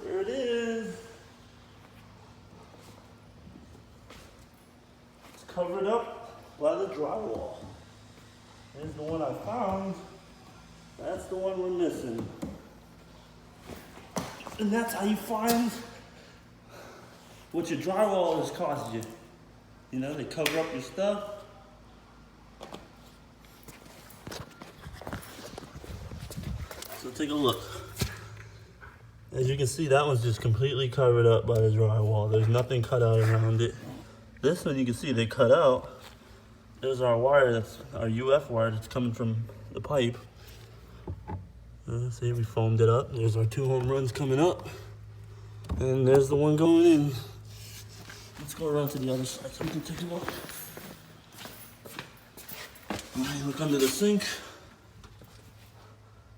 There it is. It's covered up by the drywall. Here's the one I found. That's the one we're missing. And that's how you find what your drywall has cost you. You know, they cover up your stuff. So take a look. As you can see, that one's just completely covered up by the drywall. There's nothing cut out around it. This one you can see they cut out. There's our wire, that's our UF wire that's coming from the pipe. See, we foamed it up. There's our 2 home runs coming up. And there's the one going in. Let's go around to the other side so we can take a look. Alright, look under the sink.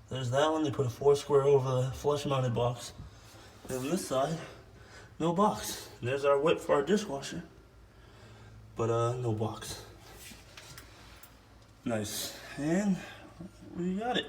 There's that one. They put a 4 square over the flush mounted box. And on this side, no box. And there's our whip for our dishwasher. But no box. Nice. And we got it.